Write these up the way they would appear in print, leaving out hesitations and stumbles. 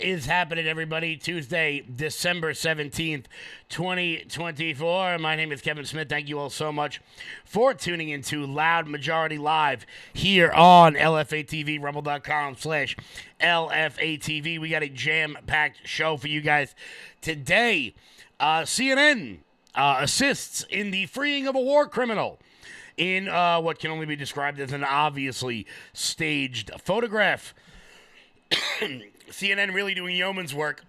is happening, everybody? Tuesday, December 17th, 2024. My name is Kevin Smith. Thank you all so much for tuning into Loud Majority Live here on LFATV, rumble.com/LFATV. We got a jam-packed show for you guys today. CNN assists in the freeing of a war criminal in what can only be described as an obviously staged photograph. CNN really doing yeoman's work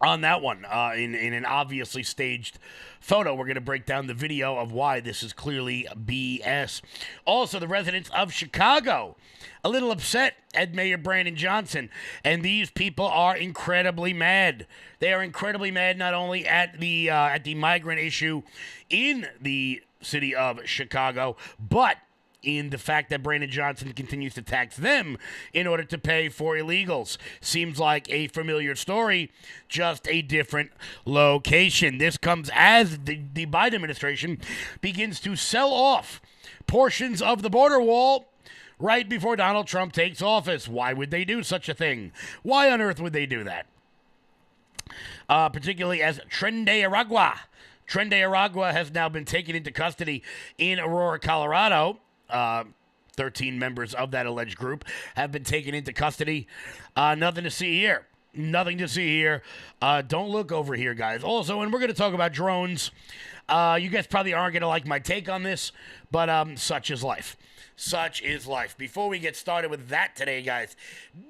on that one in an obviously staged photo. We're going to break down the video of why this is clearly BS. Also, the residents of Chicago a little upset at Mayor Brandon Johnson, and these people are incredibly mad. They are incredibly mad not only at the migrant issue in the city of Chicago, but in the fact that Brandon Johnson continues to tax them in order to pay for illegals. Seems like a familiar story, just a different location. This comes as the Biden administration begins to sell off portions of the border wall right before Donald Trump takes office. Why would they do such a thing? Why on earth would they do that? Particularly as Tren de Aragua has now been taken into custody in Aurora, Colorado. 13 members of that alleged group have been taken into custody. Nothing to see here. Nothing to see here. Don't look over here, guys. Also, and we're going to talk about drones. You guys probably aren't going to like my take on this, but such is life. Such is life. Before we get started with that today, guys,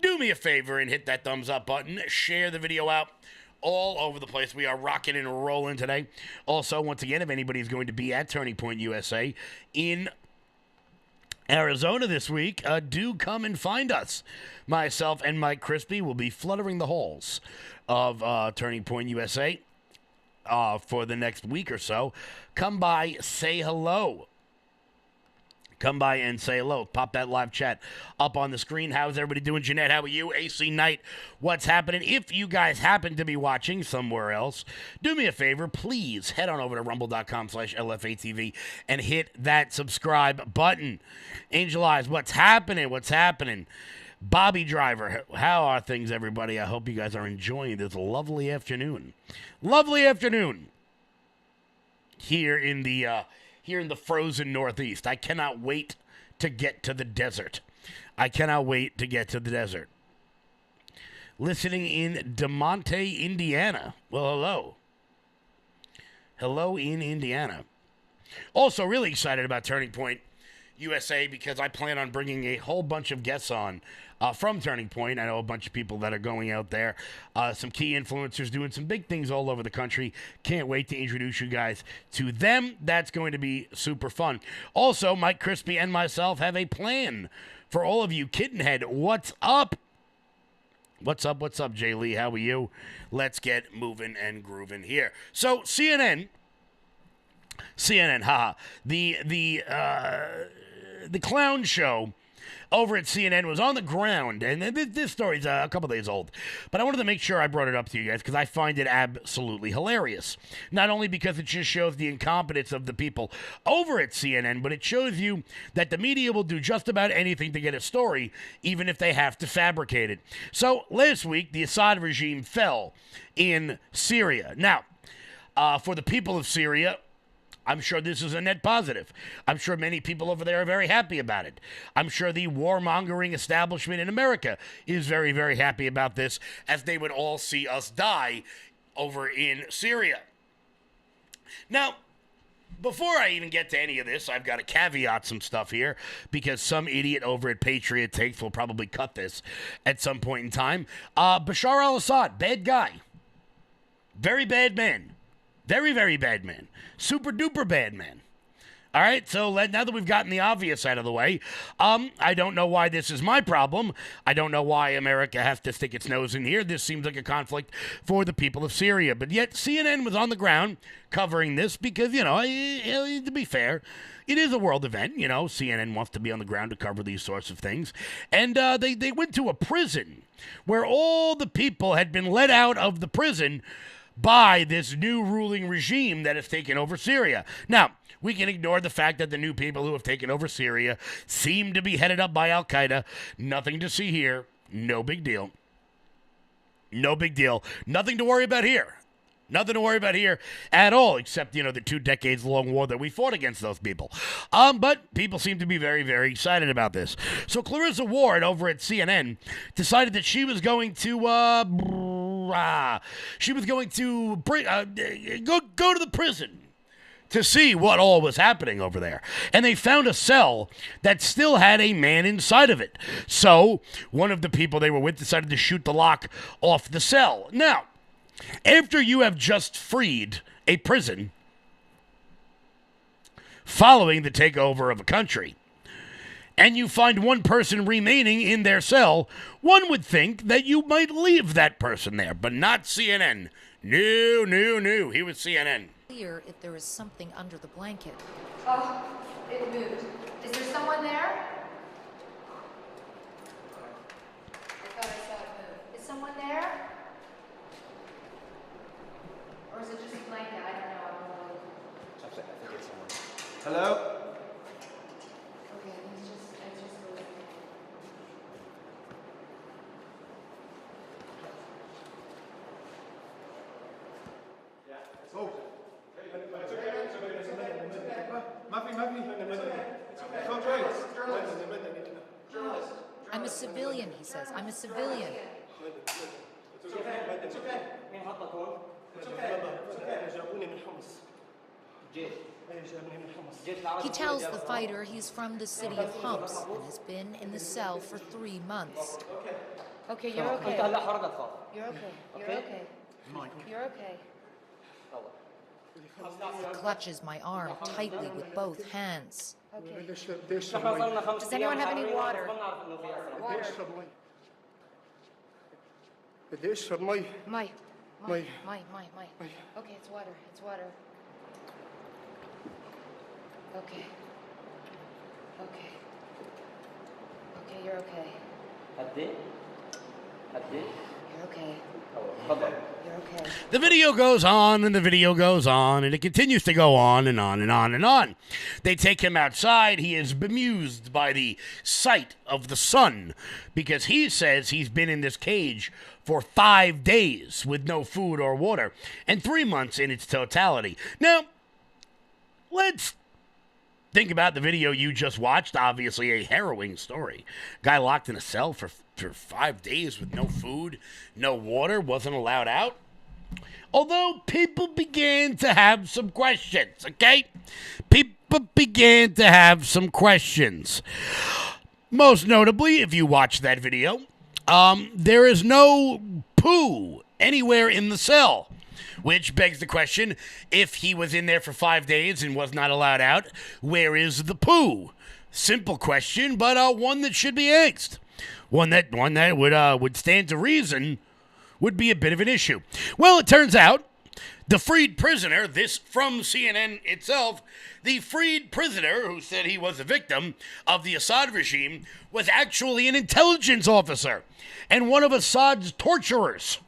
do me a favor and hit that thumbs up button. Share the video out all over the place. We are rocking and rolling today. Also, once again, if anybody's going to be at Turning Point USA in Arizona this week, do come and find us. Myself and Mike Crispy will be fluttering the halls of Turning Point USA for the next week or so. Come by, say hello. Come by and say hello. Pop that live chat up on the screen. How's everybody doing? Jeanette, how are you? AC Knight, what's happening? If you guys happen to be watching somewhere else, do me a favor. Please head on over to rumble.com/LFATV and hit that subscribe button. Angel Eyes, what's happening? What's happening? Bobby Driver, how are things, everybody? I hope you guys are enjoying this lovely afternoon. Lovely afternoon here in the frozen Northeast. I cannot wait to get to the desert. I cannot wait to get to the desert. Listening in DeMonte, Indiana. Well, hello. Hello in Indiana. Also, really excited about Turning Point USA because I plan on bringing a whole bunch of guests on from Turning Point. I know a bunch of people that are going out there. Some key influencers doing some big things all over the country. Can't wait to introduce you guys to them. That's going to be super fun. Also, Mike Crispy and myself have a plan for all of you. Kittenhead, what's up? What's up, Jay Lee? How are you? Let's get moving and grooving here. So, CNN, haha. The clown show over at CNN was on the ground, and this story's a couple days old, but I wanted to make sure I brought it up to you guys because I find it absolutely hilarious. Not only because it just shows the incompetence of the people over at CNN, but it shows you that the media will do just about anything to get a story, even if they have to fabricate it. So last week, the Assad regime fell in Syria. Now, for the people of Syria, I'm sure this is a net positive. I'm sure many people over there are very happy about it. I'm sure the warmongering establishment in America is very, very happy about this, as they would all see us die over in Syria. Now, before I even get to any of this, I've got to caveat some stuff here, because some idiot over at Patriot Takes will probably cut this at some point in time. Bashar al-Assad, bad guy. Very bad man. Very, very bad man. Super duper bad man. All right, so now that we've gotten the obvious out of the way, I don't know why this is my problem. I don't know why America has to stick its nose in here. This seems like a conflict for the people of Syria. But yet CNN was on the ground covering this because, to be fair, it is a world event. CNN wants to be on the ground to cover these sorts of things. And they went to a prison where all the people had been let out of the prison by this new ruling regime that has taken over Syria. Now, we can ignore the fact that the new people who have taken over Syria seem to be headed up by Al-Qaeda. Nothing to see here. No big deal. No big deal. Nothing to worry about here. Nothing to worry about here at all, except, the 2 decades long war that we fought against those people. But people seem to be very, very excited about this. So Clarissa Ward over at CNN decided that she was going to, go to the prison to see what all was happening over there. And they found a cell that still had a man inside of it. So one of the people they were with decided to shoot the lock off the cell. Now, after you have just freed a prison following the takeover of a country, and you find one person remaining in their cell, one would think that you might leave that person there, but not CNN. No. He was CNN. Clear if there is something under the blanket. Oh, it moved. Is there someone there? I thought I saw it move. Is someone there? Or is it just a blanket? I don't know. I think it's someone. Hello? Okay, it's just a little. Oh. I'm a civilian, he says. I'm a civilian. He tells the fighter he's from the city of Homs and has been in the cell for 3 months. Okay, you're okay. You're okay. You're okay. You're okay. He clutches my arm tightly with both hands. Okay. Does anyone have any water? Water. My. Okay, it's water. It's water. Okay. Okay. Okay, you're okay. You're okay. You're okay. The video goes on and the video goes on, and it continues to go on and on and on and on. They take him outside. He is bemused by the sight of the sun because he says he's been in this cage for 5 days with no food or water and 3 months in its totality. Now, let's think about the video you just watched. Obviously a harrowing story. Guy locked in a cell for 5 days with no food, no water, wasn't allowed out. Although people began to have some questions, okay? People began to have some questions. Most notably, if you watch that video, there is no poo anywhere in the cell. Which begs the question, if he was in there for 5 days and was not allowed out, where is the poo? Simple question, but one that should be asked. One that would stand to reason would be a bit of an issue. Well, it turns out the freed prisoner, this from CNN itself, the freed prisoner who said he was a victim of the Assad regime was actually an intelligence officer and one of Assad's torturers.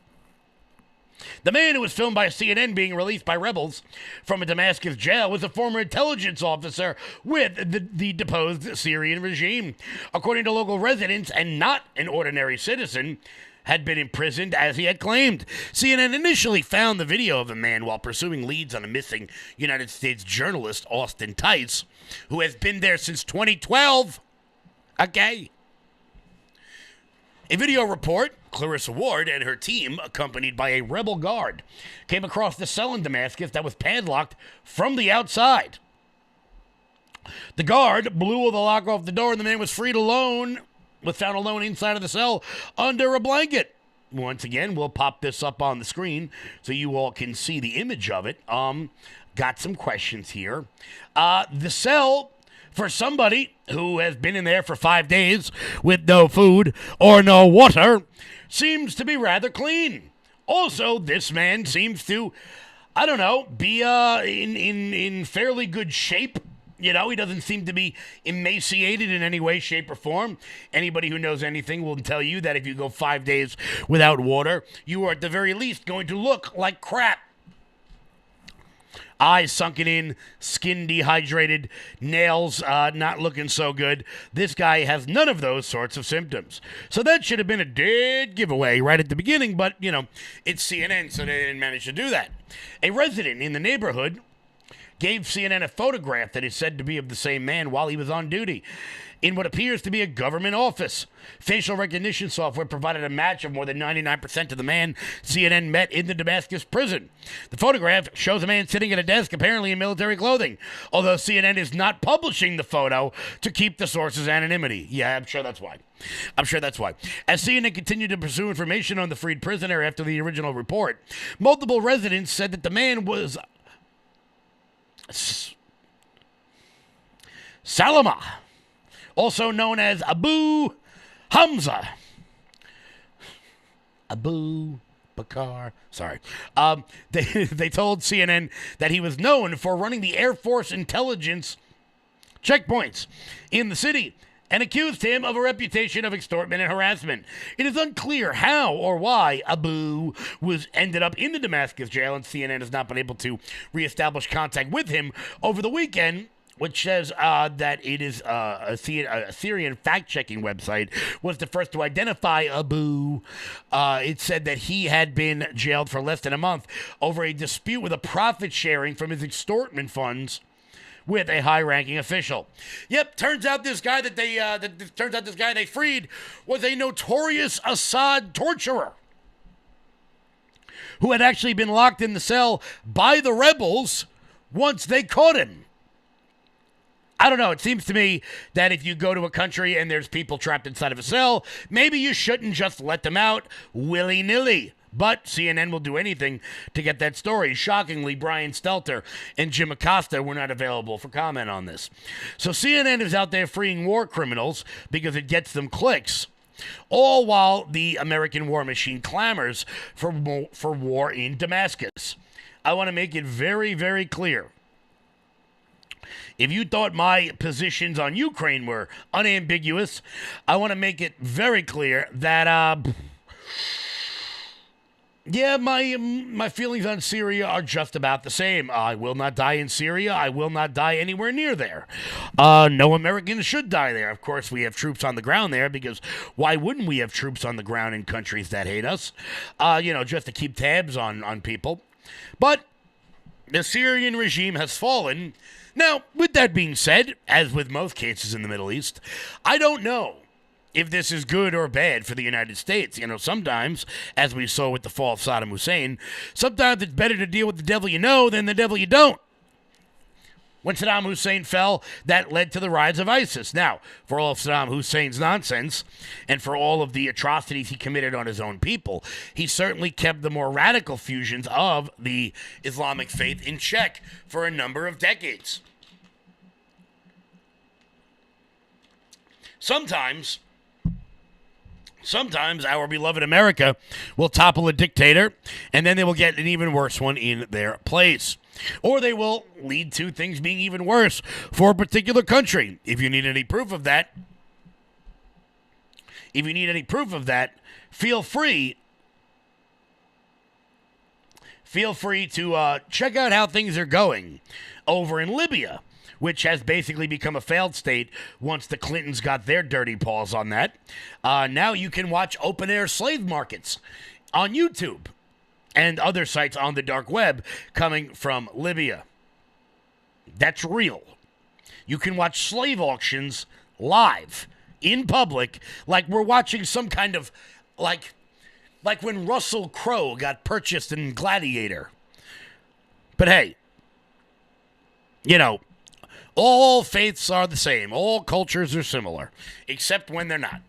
The man who was filmed by CNN being released by rebels from a Damascus jail was a former intelligence officer with the deposed Syrian regime. According to local residents, and not an ordinary citizen, had been imprisoned as he had claimed. CNN initially found the video of a man while pursuing leads on a missing United States journalist, Austin Tice, who has been there since 2012. Okay. A video report, Clarissa Ward and her team, accompanied by a rebel guard, came across the cell in Damascus that was padlocked from the outside. The guard blew the lock off the door and the man was found alone inside of the cell under a blanket. Once again, we'll pop this up on the screen so you all can see the image of it. Got some questions here. The cell, for somebody who has been in there for 5 days with no food or no water, seems to be rather clean. Also, this man seems to, be in fairly good shape. He doesn't seem to be emaciated in any way, shape, or form. Anybody who knows anything will tell you that if you go 5 days without water, you are at the very least going to look like crap. Eyes sunken in, skin dehydrated, nails not looking so good. This guy has none of those sorts of symptoms. So that should have been a dead giveaway right at the beginning, but, it's CNN, so they didn't manage to do that. A resident in the neighborhood gave CNN a photograph that is said to be of the same man while he was on duty in what appears to be a government office. Facial recognition software provided a match of more than 99% of the man CNN met in the Damascus prison. The photograph shows a man sitting at a desk, apparently in military clothing, although CNN is not publishing the photo to keep the source's anonymity. Yeah, I'm sure that's why. As CNN continued to pursue information on the freed prisoner after the original report, multiple residents said that the man was Salama, also known as Abu Hamza. Abu Bakr. Sorry. They told CNN that he was known for running the Air Force intelligence checkpoints in the city and accused him of a reputation of extortion and harassment. It is unclear how or why Abu ended up in the Damascus jail, and CNN has not been able to reestablish contact with him over the weekend, which says that it is a Syrian fact-checking website was the first to identify Abu. It said that he had been jailed for less than a month over a dispute with a profit sharing from his extortion funds with a high-ranking official. Yep, turns out this guy they freed was a notorious Assad torturer who had actually been locked in the cell by the rebels once they caught him. I don't know. It seems to me that if you go to a country and there's people trapped inside of a cell, maybe you shouldn't just let them out willy-nilly. But CNN will do anything to get that story. Shockingly, Brian Stelter and Jim Acosta were not available for comment on this. So CNN is out there freeing war criminals because it gets them clicks, all while the American war machine clamors for war in Damascus. I want to make it very, very clear. If you thought my positions on Ukraine were unambiguous, I want to make it very clear that, my feelings on Syria are just about the same. I will not die in Syria. I will not die anywhere near there. No Americans should die there. Of course, we have troops on the ground there because why wouldn't we have troops on the ground in countries that hate us? Just to keep tabs on people. But the Syrian regime has fallen. Now, with that being said, as with most cases in the Middle East, I don't know if this is good or bad for the United States. Sometimes, as we saw with the fall of Saddam Hussein, sometimes it's better to deal with the devil you know than the devil you don't. When Saddam Hussein fell, that led to the rise of ISIS. Now, for all of Saddam Hussein's nonsense and for all of the atrocities he committed on his own people, he certainly kept the more radical fusions of the Islamic faith in check for a number of decades. Sometimes our beloved America will topple a dictator, and then they will get an even worse one in their place. Or they will lead to things being even worse for a particular country. If you need any proof of that, feel free to check out how things are going over in Libya, which has basically become a failed state once the Clintons got their dirty paws on that. Now you can watch open-air slave markets on YouTube and other sites on the dark web coming from Libya. That's real. You can watch slave auctions live, in public, like we're watching some kind of, like when Russell Crowe got purchased in Gladiator. But hey, all faiths are the same. All cultures are similar, except when they're not,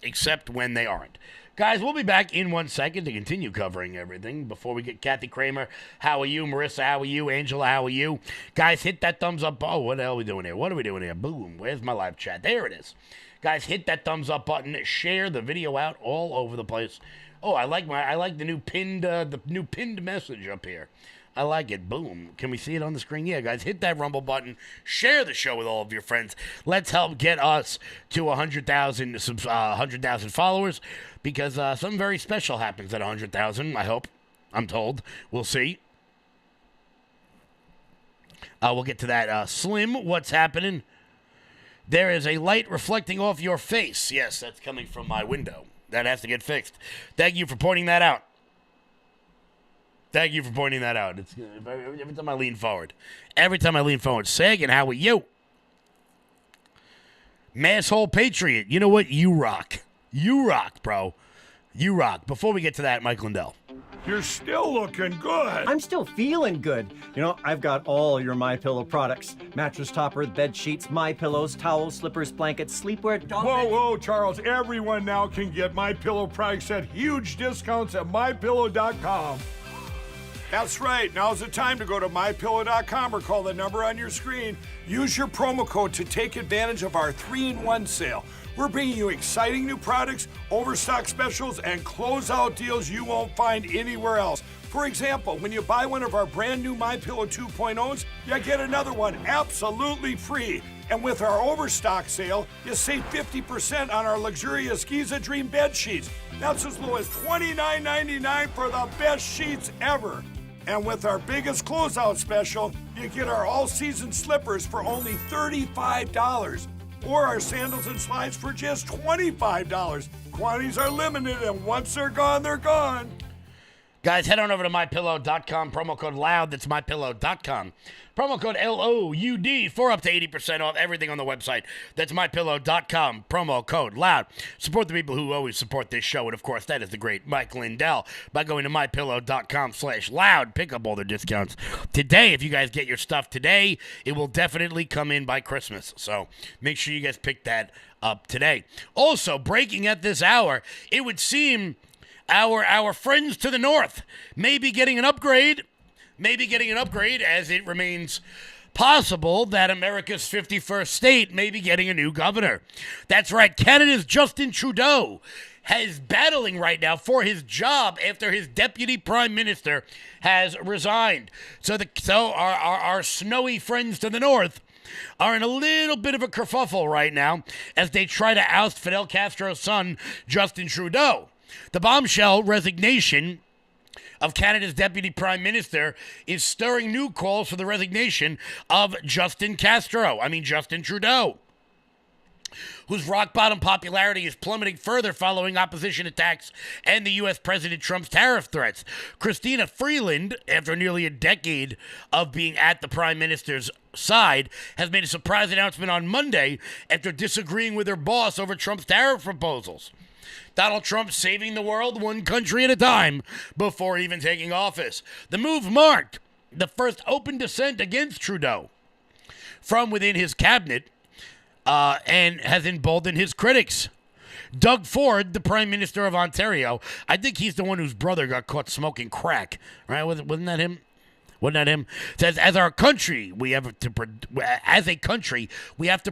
except when they aren't. Guys, we'll be back in 1 second to continue covering everything. Before we get Kathy Kramer, how are you? Marissa, how are you? Angela, how are you? Guys, hit that thumbs up. Oh, what the hell are we doing here? What are we doing here? Boom. Where's my live chat? There it is. Guys, hit that thumbs up button. Share the video out all over the place. Oh, I like the new pinned message up here. I like it. Boom. Can we see it on the screen? Yeah, guys, hit that Rumble button. Share the show with all of your friends. Let's help get us to 100,000 followers, because something very special happens at 100,000, I hope. I'm told. We'll see. We'll get to that. Slim, what's happening? There is a light reflecting off your face. Yes, that's coming from my window. That has to get fixed. Thank you for pointing that out. Thank you for pointing that out. It's every time I lean forward. Every time I lean forward. Sagan, how are you? Masshole Patriot. You know what? You rock. You rock, bro. You rock. Before we get to that, Mike Lindell. You're still looking good. I'm still feeling good. You know, I've got all your MyPillow products. Mattress topper, bed sheets, MyPillows, towels, slippers, blankets, sleepwear, dog bed. Whoa, Charles. Everyone now can get MyPillow products at huge discounts at MyPillow.com. That's right. Now's the time to go to MyPillow.com or call the number on your screen. Use your promo code to take advantage of our 3-in-1 sale. We're bringing you exciting new products, overstock specials, and closeout deals you won't find anywhere else. For example, when you buy one of our brand new MyPillow 2.0s, you get another one absolutely free. And with our overstock sale, you save 50% on our luxurious Giza Dream bed sheets. That's as low as $29.99 for the best sheets ever. And with our biggest closeout special, you get our all-season slippers for only $35. Or our sandals and slides for just $25. Quantities are limited, and once they're gone, they're gone. Guys, head on over to MyPillow.com. Promo code LOUD. That's MyPillow.com. Promo code LOUD for up to 80% off everything on the website. That's MyPillow.com. Promo code LOUD. Support the people who always support this show. And, of course, that is the great Mike Lindell by going to MyPillow.com/LOUD. Pick up all their discounts today. If you guys get your stuff today, it will definitely come in by Christmas. So make sure you guys pick that up today. Also, breaking at this hour, it would seem our friends to the north may be getting an upgrade. As it remains possible that America's 51st state may be getting a new governor. That's right, Canada's Justin Trudeau is battling right now for his job after his deputy prime minister has resigned. So our snowy friends to the north are in a little bit of a kerfuffle right now as they try to oust Fidel Castro's son, Justin Trudeau. The bombshell resignation of Canada's deputy prime minister is stirring new calls for the resignation of Justin Trudeau, whose rock-bottom popularity is plummeting further following opposition attacks and the U.S. President Trump's tariff threats. Christina Freeland, after nearly a decade of being at the prime minister's side, has made a surprise announcement on Monday after disagreeing with her boss over Trump's tariff proposals. Donald Trump saving the world one country at a time before even taking office. The move marked the first open dissent against Trudeau from within his cabinet and has emboldened his critics. Doug Ford, the Prime Minister of Ontario, I think he's the one whose brother got caught smoking crack, right? Wasn't that him? Says, as a country, we have to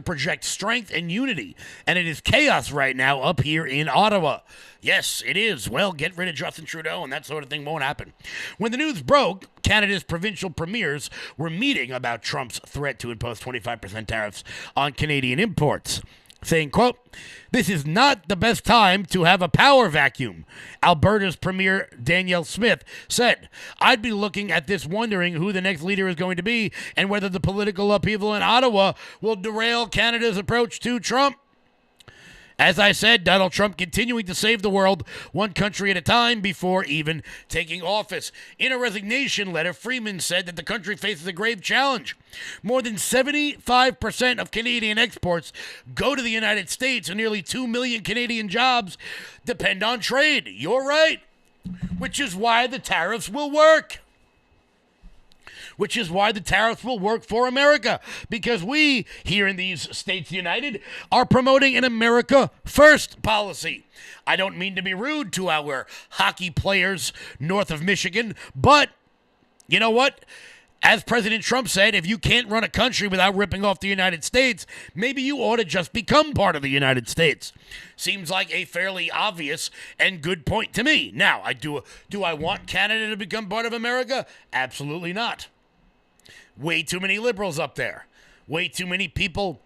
project strength and unity, and it is chaos right now up here in Ottawa. Yes, it is. Well, get rid of Justin Trudeau, and that sort of thing won't happen. When the news broke, Canada's provincial premiers were meeting about Trump's threat to impose 25% tariffs on Canadian imports, saying, quote, "This is not the best time to have a power vacuum," Alberta's Premier Danielle Smith said. "I'd be looking at this wondering who the next leader is going to be and whether the political upheaval in Ottawa will derail Canada's approach to Trump." As I said, Donald Trump continuing to save the world one country at a time before even taking office. In a resignation letter, Freeman said that the country faces a grave challenge. More than 75% of Canadian exports go to the United States, and nearly 2 million Canadian jobs depend on trade. You're right. Which is why the tariffs will work. For America, because we, here in these States United, are promoting an America First policy. I don't mean to be rude to our hockey players north of Michigan, but you know what? As President Trump said, if you can't run a country without ripping off the United States, maybe you ought to just become part of the United States. Seems like a fairly obvious and good point to me. Now, do I want Canada to become part of America? Absolutely not. Way too many liberals up there. Way too many people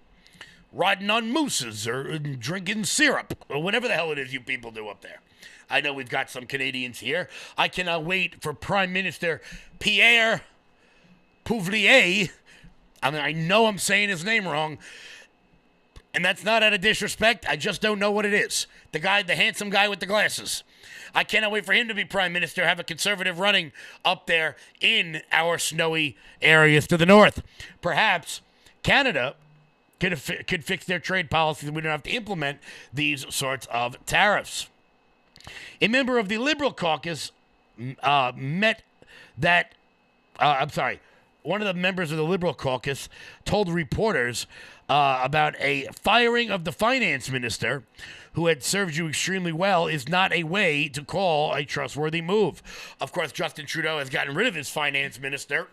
riding on mooses or drinking syrup or whatever the hell it is you people do up there. I know we've got some Canadians here. I cannot wait for Prime Minister Pierre Poilievre I mean, I know I'm saying his name wrong, and that's not out of disrespect. I just don't know what it is. The guy, the handsome guy with the glasses. I cannot wait for him to be prime minister, have a conservative running up there in our snowy areas to the north. Perhaps Canada could fix their trade policies. We don't have to implement these sorts of tariffs. A member of the Liberal caucus one of the members of the Liberal caucus told reporters about a firing of the finance minister who had served you extremely well is not a way to call a trustworthy move. Of course, Justin Trudeau has gotten rid of his finance minister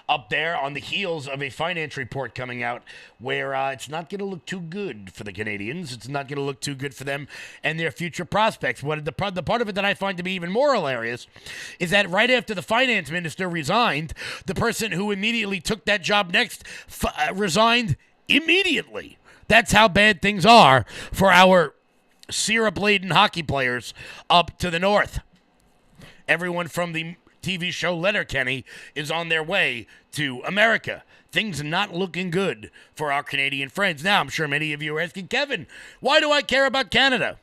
up there on the heels of a finance report coming out where it's not going to look too good for the Canadians. It's not going to look too good for them and their future prospects. The part of it that I find to be even more hilarious is that right after the finance minister resigned, the person who immediately took that job next resigned immediately. That's how bad things are for our syrup-laden hockey players up to the north. Everyone from the TV show Letterkenny is on their way to America. Things are not looking good for our Canadian friends. Now, I'm sure many of you are asking, Kevin, why do I care about Canada?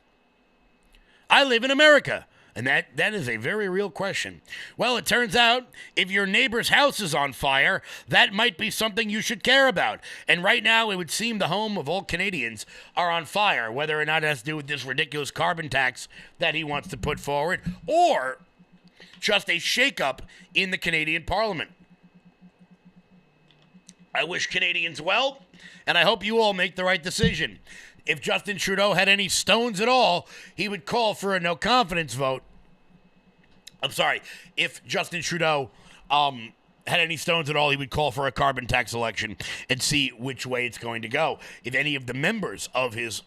I live in America. And that is a very real question. Well, it turns out if your neighbor's house is on fire, that might be something you should care about. And right now, it would seem the home of all Canadians are on fire, whether or not it has to do with this ridiculous carbon tax that he wants to put forward, or just a shakeup in the Canadian Parliament. I wish Canadians well, and I hope you all make the right decision. If Justin Trudeau had any stones at all, he would call for a no-confidence vote. I'm sorry. If Justin Trudeau had any stones at all, he would call for a carbon tax election and see which way it's going to go. If any of the members of his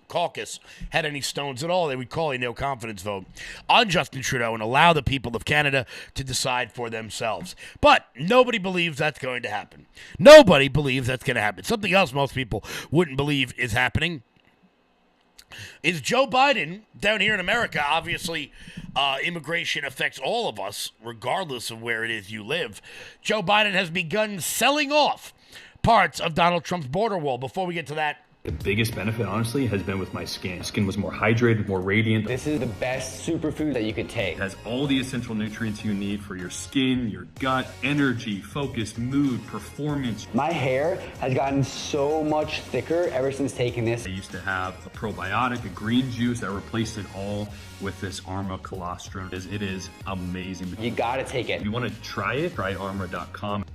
caucus had any stones at all, they would call a no-confidence vote on Justin Trudeau and allow the people of Canada to decide for themselves. But nobody believes that's going to happen. Nobody believes that's going to happen. Something else most people wouldn't believe is happening is Joe Biden down here in America. Obviously, immigration affects all of us, regardless of where it is you live. Joe Biden has begun selling off parts of Donald Trump's border wall. Before we get to that, the biggest benefit, honestly, has been with my skin. Skin was more hydrated, more radiant. This is the best superfood that you could take. It has all the essential nutrients you need for your skin, your gut, energy, focus, mood, performance. My hair has gotten so much thicker ever since taking this. I used to have a probiotic, a green juice that replaced it all with this Armra colostrum. It is amazing. You gotta take it. If you want to try it, try armra.com.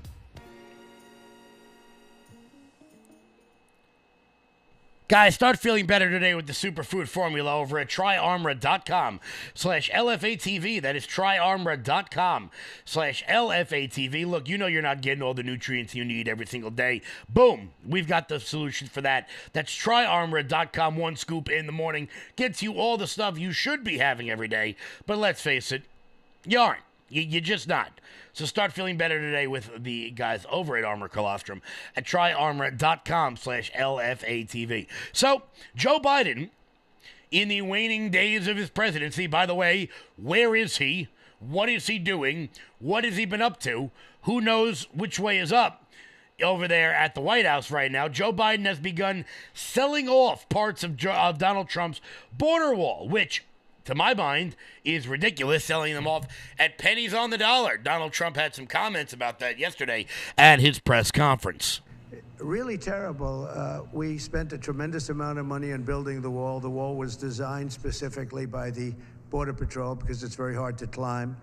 Guys, start feeling better today with the superfood formula over at tryarmra.com/LFATV. That is tryarmra.com/LFATV. Look, you know you're not getting all the nutrients you need every single day. Boom. We've got the solution for that. That's tryarmra.com. One scoop in the morning gets you all the stuff you should be having every day. But let's face it, you aren't. You're just not. So start feeling better today with the guys over at Armra Colostrum at tryarmra.com/LFATV. So, Joe Biden, in the waning days of his presidency, by the way, where is he? What is he doing? What has he been up to? Who knows which way is up over there at the White House right now? Joe Biden has begun selling off parts of Donald Trump's border wall, which, to my mind, is ridiculous, selling them off at pennies on the dollar. Donald Trump had some comments about that yesterday at his press conference. Really terrible. We spent a tremendous amount of money on building the wall. The wall was designed specifically by the Border Patrol because it's very hard to climb.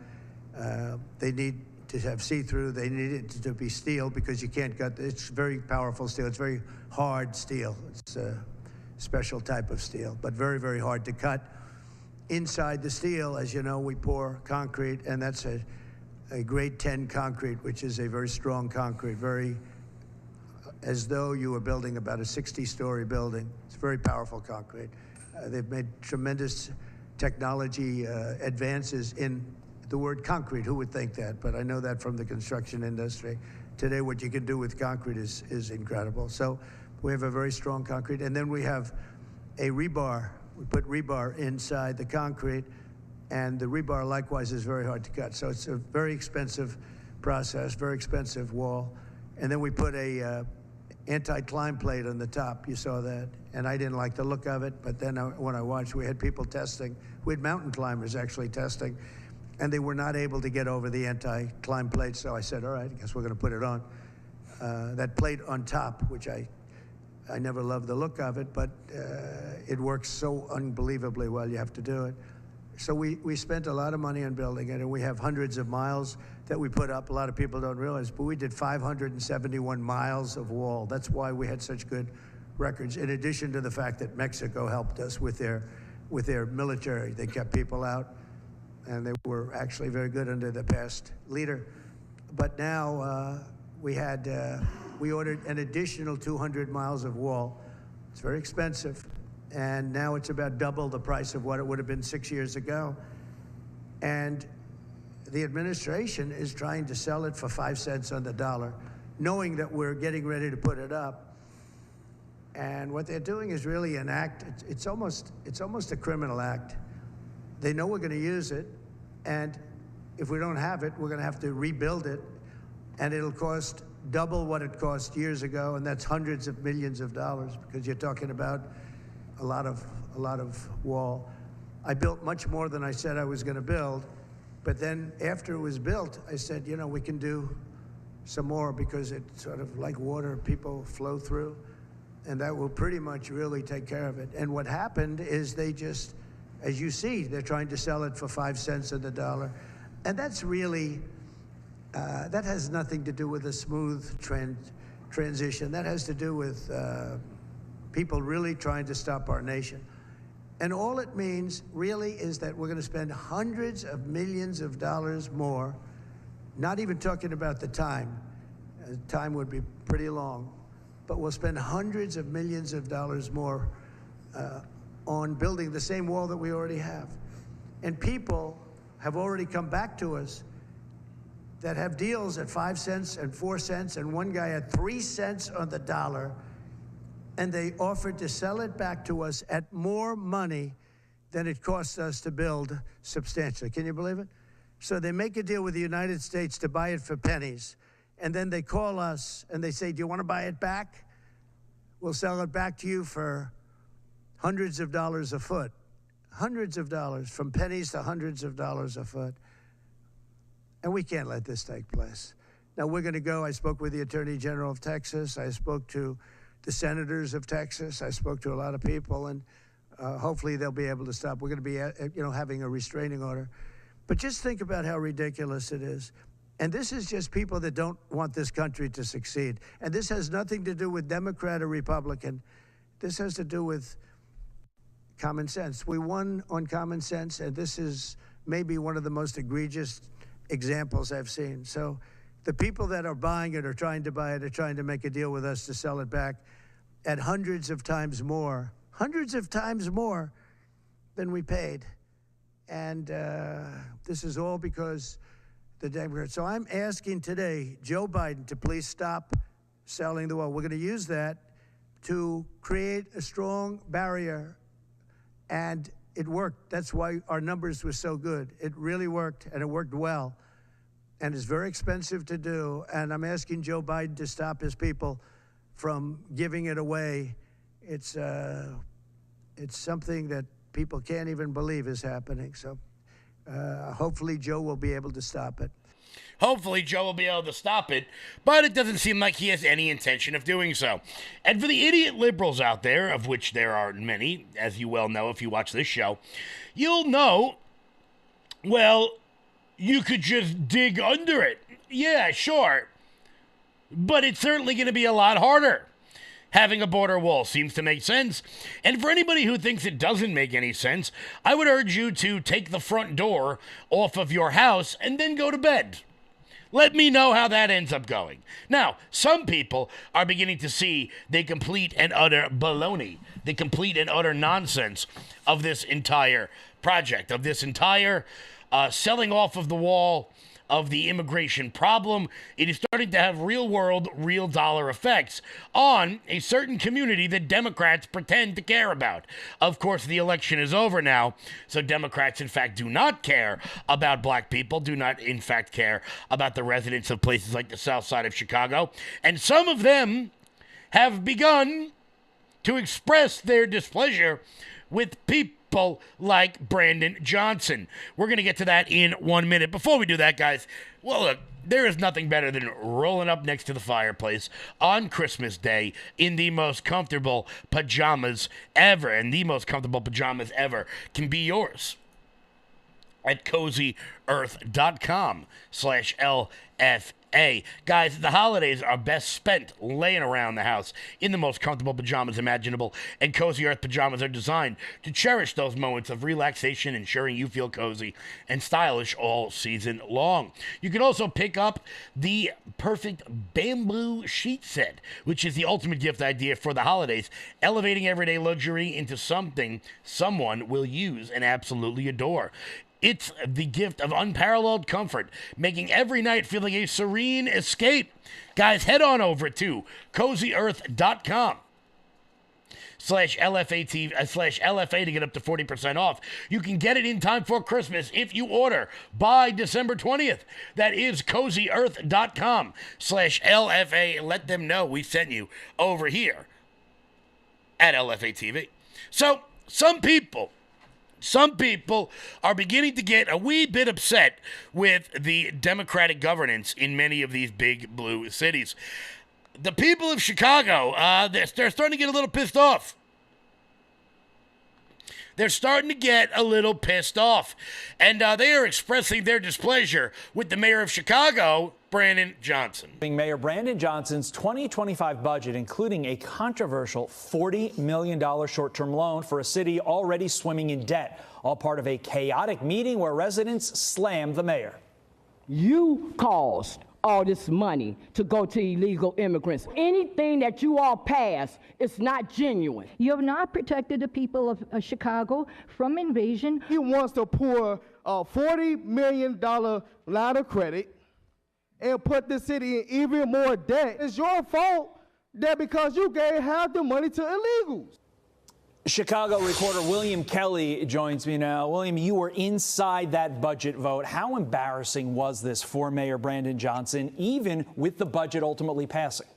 They need to have see-through. They need it to be steel because you can't cut. It's very powerful steel. It's very hard steel. It's a special type of steel, but very, very hard to cut. Inside the steel, as you know, we pour concrete, and that's a grade 10 concrete, which is a very strong concrete, very as though you were building about a 60-story building. It's very powerful concrete. They've made tremendous technology advances in the word concrete. Who would think that? But I know that from the construction industry. Today, what you can do with concrete is incredible. So we have a very strong concrete, and then we have a rebar. We put rebar inside the concrete, and the rebar likewise is very hard to cut. So it's a very expensive process, very expensive wall. And then we put a anti-climb plate on the top. You saw that. And I didn't like the look of it, but then when I watched, we had people testing. We had mountain climbers actually testing, and they were not able to get over the anti-climb plate. So I said, all right, I guess we're going to put it on. That plate on top, which I never loved the look of it, but it works so unbelievably well, you have to do it. So we spent a lot of money on building it, and we have hundreds of miles that we put up. A lot of people don't realize, but we did 571 miles of wall. That's why we had such good records, in addition to the fact that Mexico helped us with their military. They kept people out, and they were actually very good under the past leader. But now we ordered an additional 200 miles of wall. It's very expensive, and now it's about double the price of what it would have been 6 years ago. And the administration is trying to sell it for 5 cents on the dollar, knowing that we're getting ready to put it up. And what they're doing is really an act. It's almost a criminal act. They know we're going to use it, and if we don't have it, we're going to have to rebuild it, and it'll cost double what it cost years ago, and that's hundreds of millions of dollars, because you're talking about a lot of wall. I built much more than I said I was going to build, but then after it was built, I said, you know, we can do some more, because it's sort of like water, people flow through, and that will pretty much really take care of it. And what happened is they just, as you see, they're trying to sell it for 5 cents on the dollar, and that's really, that has nothing to do with a smooth transition. That has to do with people really trying to stop our nation. And all it means really is that we're going to spend hundreds of millions of dollars more, not even talking about the time. Time would be pretty long, but we'll spend hundreds of millions of dollars more on building the same wall that we already have. And people have already come back to us that have deals at 5 cents and 4 cents, and one guy at 3 cents on the dollar, and they offered to sell it back to us at more money than it cost us to build substantially. Can you believe it? So they make a deal with the United States to buy it for pennies, and then they call us and they say, do you want to buy it back? We'll sell it back to you for hundreds of dollars a foot. Hundreds of dollars, from pennies to hundreds of dollars a foot. And we can't let this take place. Now we're going to go. I spoke with the Attorney General of Texas. I spoke to the senators of Texas. I spoke to a lot of people, and hopefully they'll be able to stop. We're going to be, having a restraining order. But just think about how ridiculous it is. And this is just people that don't want this country to succeed. And this has nothing to do with Democrat or Republican. This has to do with common sense. We won on common sense, and this is maybe one of the most egregious examples I've seen. So the people that are buying it or trying to buy it are trying to make a deal with us to sell it back at hundreds of times more than we paid. And this is all because the Democrats. So I'm asking today Joe Biden to please stop selling the wall. We're going to use that to create a strong barrier, and it worked. That's why our numbers were so good. It really worked, and it worked well. And it's very expensive to do. And I'm asking Joe Biden to stop his people from giving it away. It's something that people can't even believe is happening. So hopefully Joe will be able to stop it. Hopefully Joe will be able to stop it, but it doesn't seem like he has any intention of doing so. And for the idiot liberals out there, of which there are many, as you well know if you watch this show, you'll know, well, you could just dig under it. Yeah, sure. But it's certainly going to be a lot harder. Having a border wall seems to make sense. And for anybody who thinks it doesn't make any sense, I would urge you to take the front door off of your house and then go to bed. Let me know how that ends up going. Now, some people are beginning to see the complete and utter baloney, the complete and utter nonsense of this entire project, of this entire selling off of the wall, of the immigration problem, it is starting to have real-world, real-dollar effects on a certain community that Democrats pretend to care about. Of course, the election is over now, so Democrats, in fact, do not care about black people, do not, in fact, care about the residents of places like the South Side of Chicago, and some of them have begun to express their displeasure with people like Brandon Johnson. We're going to get to that in 1 minute. Before we do that, guys, well, look, there is nothing better than rolling up next to the fireplace on Christmas Day in the most comfortable pajamas ever. And the most comfortable pajamas ever can be yours at CozyEarth.com/LFA. Guys, the holidays are best spent laying around the house in the most comfortable pajamas imaginable, and Cozy Earth pajamas are designed to cherish those moments of relaxation, ensuring you feel cozy and stylish all season long. You can also pick up the perfect bamboo sheet set, which is the ultimate gift idea for the holidays, elevating everyday luxury into something someone will use and absolutely adore. It's the gift of unparalleled comfort, making every night feel like a serene escape. Guys, head on over to CozyEarth.com/LFA to get up to 40% off. You can get it in time for Christmas if you order by December 20th. That is CozyEarth.com/LFA. Let them know we sent you over here at LFA TV. So, some people are beginning to get a wee bit upset with the Democratic governance in many of these big blue cities. The people of Chicago, they're starting to get a little pissed off. They're starting to get a little pissed off. And they are expressing their displeasure with the mayor of Chicago, Brandon Johnson. Mayor Brandon Johnson's 2025 budget, including a controversial $40 million short-term loan for a city already swimming in debt, all part of a chaotic meeting where residents slammed the mayor. You caused all this money to go to illegal immigrants. Anything that you all pass is not genuine. You have not protected the people of Chicago from invasion. He wants to pour a $40 million line of credit and put the city in even more debt. It's your fault that because you gave half the money to illegals. Chicago reporter William Kelly joins me now. William, you were inside that budget vote. How embarrassing was this for Mayor Brandon Johnson, even with the budget ultimately passing?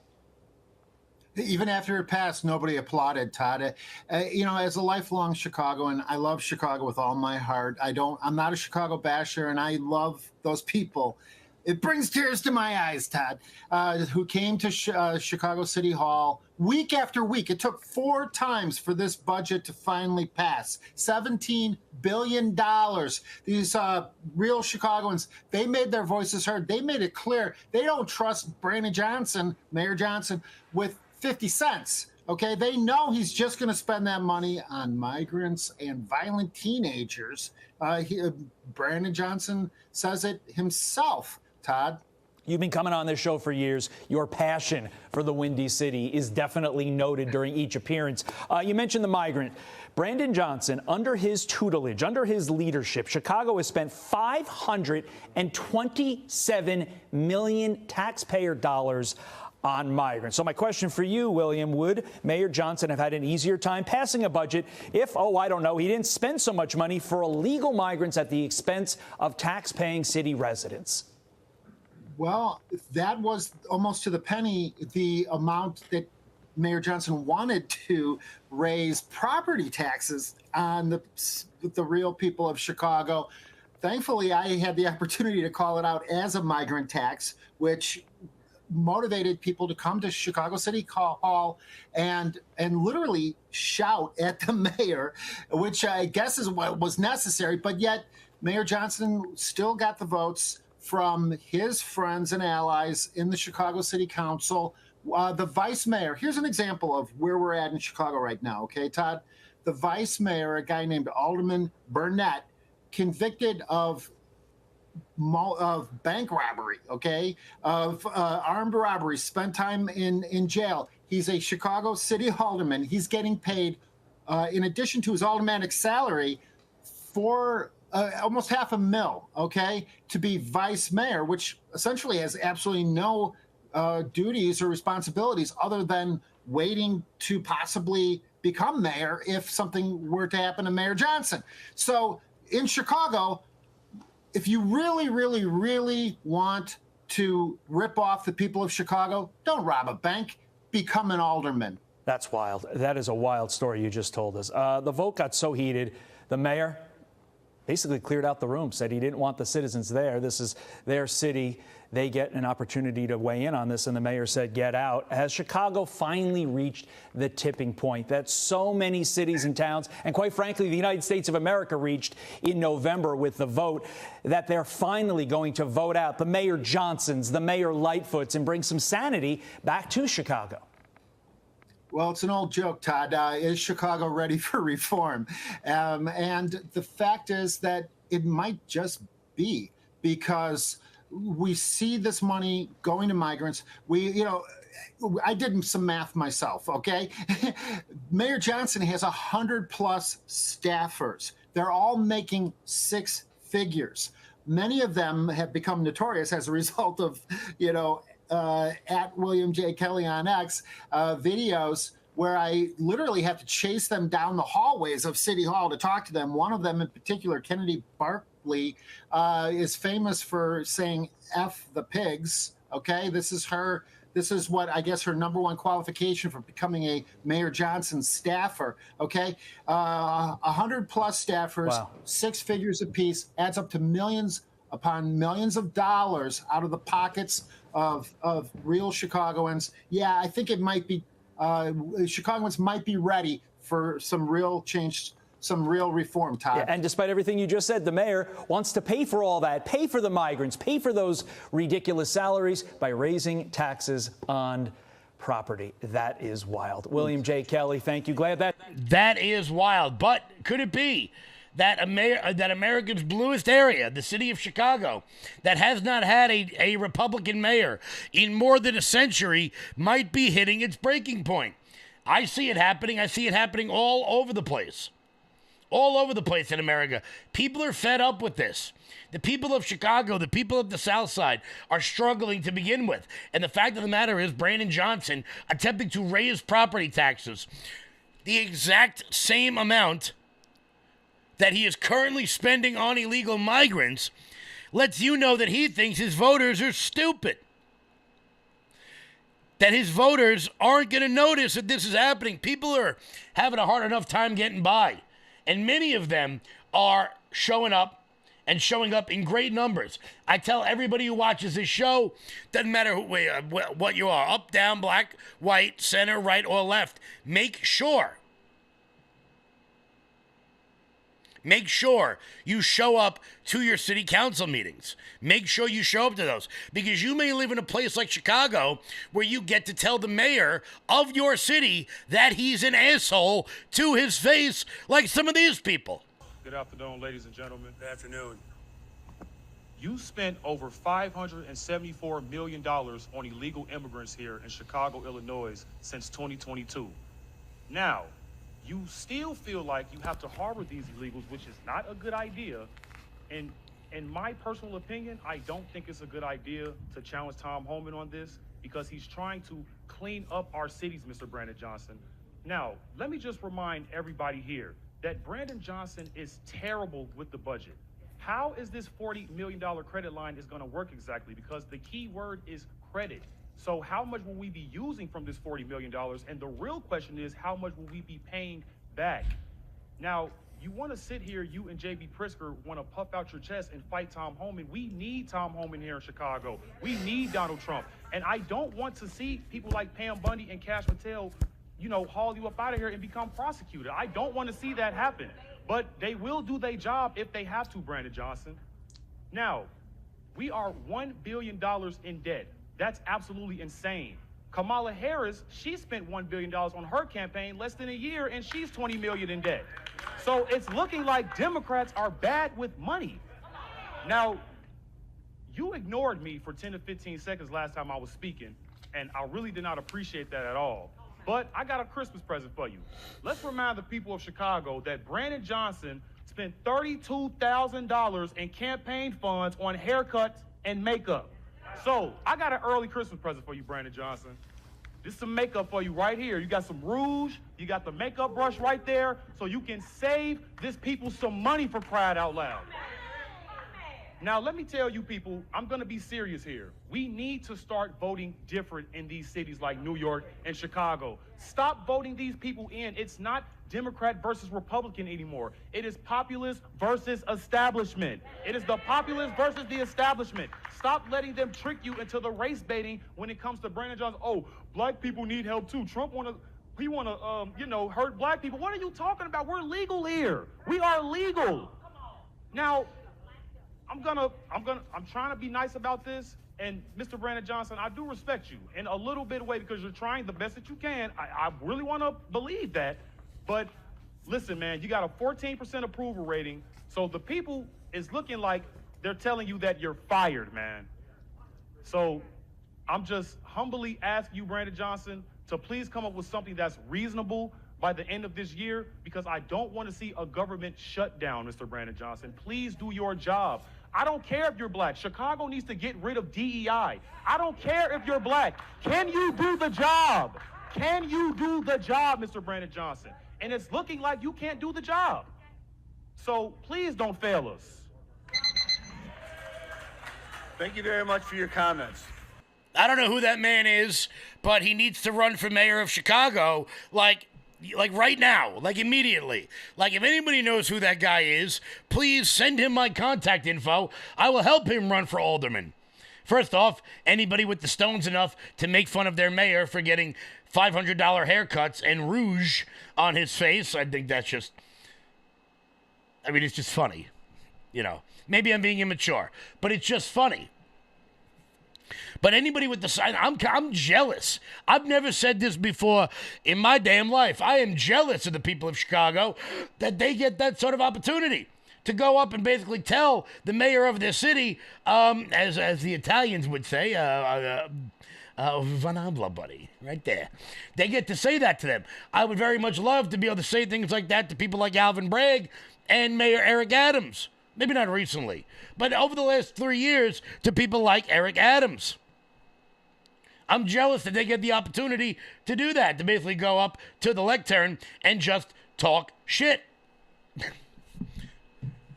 Even after it passed, nobody applauded, Todd. As a lifelong Chicagoan, I love Chicago with all my heart. I'm not a Chicago basher, and I love those people. It brings tears to my eyes, Todd, who came to Chicago City Hall week after week. It took 4 times for this budget to finally pass. $17 billion. These real Chicagoans, they made their voices heard. They made it clear they don't trust Brandon Johnson, Mayor Johnson, with 50 cents. Okay, they know he's just going to spend that money on migrants and violent teenagers. Brandon Johnson says it himself. Todd? You've been coming on this show for years. Your passion for the Windy City is definitely noted during each appearance. You mentioned the migrant. Brandon Johnson, under his tutelage, under his leadership, Chicago has spent $527 million taxpayer dollars on migrants. So my question for you, William, would Mayor Johnson have had an easier time passing a budget if, I don't know, he didn't spend so much money for illegal migrants at the expense of tax-paying city residents? Well, that was almost to the penny the amount that Mayor Johnson wanted to raise property taxes on the real people of Chicago. Thankfully, I had the opportunity to call it out as a migrant tax, which motivated people to come to Chicago City Hall and literally shout at the mayor, which I guess is what was necessary. But yet, Mayor Johnson still got the votes from his friends and allies in the Chicago City Council. The vice mayor, here's an example of where we're at in Chicago right now, okay, Todd? The vice mayor, a guy named Alderman Burnett, convicted of bank robbery, okay, of armed robbery, spent time in jail. He's a Chicago City alderman. He's getting paid, in addition to his aldermanic salary, for almost $500,000, okay, to be vice mayor, which essentially has absolutely no duties or responsibilities other than waiting to possibly become mayor if something were to happen to Mayor Johnson. So in Chicago, if you really, really, really want to rip off the people of Chicago, don't rob a bank, become an alderman. That's wild. That is a wild story you just told us. The vote got so heated, the mayor basically cleared out the room, said he didn't want the citizens there. This is their city. They get an opportunity to weigh in on this, and the mayor said, get out. Has Chicago finally reached the tipping point that so many cities and towns, and quite frankly, the United States of America reached in November with the vote, that they're finally going to vote out the Mayor Johnsons, the Mayor Lightfoots, and bring some sanity back to Chicago? Well, it's an old joke, Todd. Is Chicago ready for reform? And the fact is that it might just be, because we see this money going to migrants. I did some math myself, okay? Mayor Johnson has 100+ staffers. They're all making 6 figures. Many of them have become notorious as a result of, at William J. Kelly on X videos where I literally have to chase them down the hallways of City Hall to talk to them. One of them in particular, Kennedy Barkley, is famous for saying F the pigs, okay? This is what I guess her number one qualification for becoming a Mayor Johnson staffer, okay? 100+ staffers, wow. 6 figures apiece, adds up to millions upon millions of dollars out of the pockets of real Chicagoans. Yeah, I think it might be, Chicagoans might be ready for some real change, some real reform, Todd. Yeah, and despite everything you just said, the mayor wants to pay for all that, pay for the migrants, pay for those ridiculous salaries by raising taxes on property. That is wild. William J. Kelly, thank you. Glad that is wild. But could it be that America's bluest area, the city of Chicago, that has not had a Republican mayor in more than a century, might be hitting its breaking point? I see it happening. I see it happening all over the place. All over the place in America. People are fed up with this. The people of Chicago, the people of the South Side are struggling to begin with. And the fact of the matter is, Brandon Johnson attempting to raise property taxes the exact same amount that he is currently spending on illegal migrants lets you know that he thinks his voters are stupid. That his voters aren't going to notice that this is happening. People are having a hard enough time getting by. And many of them are showing up and showing up in great numbers. I tell everybody who watches this show, doesn't matter what you are, up, down, black, white, center, right, or left, make sure you show up to your city council meetings. Make sure you show up to those, because you may live in a place like Chicago where you get to tell the mayor of your city that he's an asshole to his face, like some of these people. Good afternoon, ladies and gentlemen. Good afternoon. You spent over $574 million on illegal immigrants here in Chicago, Illinois since 2022. Now, you still feel like you have to harbor these illegals, which is not a good idea. And in my personal opinion, I don't think it's a good idea to challenge Tom Homan on this, because he's trying to clean up our cities, Mr. Brandon Johnson. Now, let me just remind everybody here that Brandon Johnson is terrible with the budget. How is this $40 million credit line is gonna work exactly? Because the key word is credit. So how much will we be using from this $40 million? And the real question is, how much will we be paying back? Now, you want to sit here, you and J.B. Pritzker want to puff out your chest and fight Tom Homan. We need Tom Homan here in Chicago. We need Donald Trump. And I don't want to see people like Pam Bundy and Kash Patel, haul you up out of here and become prosecuted. I don't want to see that happen. But they will do their job if they have to, Brandon Johnson. Now, we are $1 billion in debt. That's absolutely insane. Kamala Harris, she spent $1 billion on her campaign less than a year, and she's $20 million in debt. So it's looking like Democrats are bad with money. Now, you ignored me for 10 to 15 seconds last time I was speaking, and I really did not appreciate that at all. But I got a Christmas present for you. Let's remind the people of Chicago that Brandon Johnson spent $32,000 in campaign funds on haircuts and makeup. So I got an early Christmas present for you, Brandon Johnson. This is some makeup for you right here. You got some rouge, you got the makeup brush right there, so you can save this people some money for crying out loud. Now, let me tell you people, I'm gonna be serious here. We need to start voting different in these cities like New York and Chicago. Stop voting these people in. It's not Democrat versus Republican anymore. It is populist versus establishment. It is the populist versus the establishment. Stop letting them trick you into the race baiting when it comes to Brandon Johnson. Oh, black people need help too. Trump wanna hurt black people. What are you talking about? We're legal here. We are legal. Now, I'm trying to be nice about this, and Mr. Brandon Johnson, I do respect you in a little bit of way because you're trying the best that you can. I really want to believe that, but listen, man, you got a 14% approval rating, so the people is looking like they're telling you that you're fired, man. So I'm just humbly asking you, Brandon Johnson, to please come up with something that's reasonable by the end of this year, because I don't want to see a government shutdown, Mr. Brandon Johnson. Please do your job. I don't care if you're black. Chicago needs to get rid of DEI. I don't care if you're black. Can you do the job? Can you do the job, Mr. Brandon Johnson? And it's looking like you can't do the job. So please don't fail us. Thank you very much for your comments. I don't know who that man is, but he needs to run for mayor of Chicago, like right now, like immediately. Like if anybody knows who that guy is, please send him my contact info. I will help him run for alderman. First off, anybody with the stones enough to make fun of their mayor for getting $500 haircuts and rouge on his face, I think that's just, it's just funny. Maybe I'm being immature, but it's just funny. But anybody with the sign, I'm jealous. I've never said this before in my damn life. I am jealous of the people of Chicago that they get that sort of opportunity to go up and basically tell the mayor of their city, as the Italians would say, vanabla, buddy, right there. They get to say that to them. I would very much love to be able to say things like that to people like Alvin Bragg and Mayor Eric Adams. Maybe not recently, but over the last 3 years to people like Eric Adams. I'm jealous that they get the opportunity to do that, to basically go up to the lectern and just talk shit.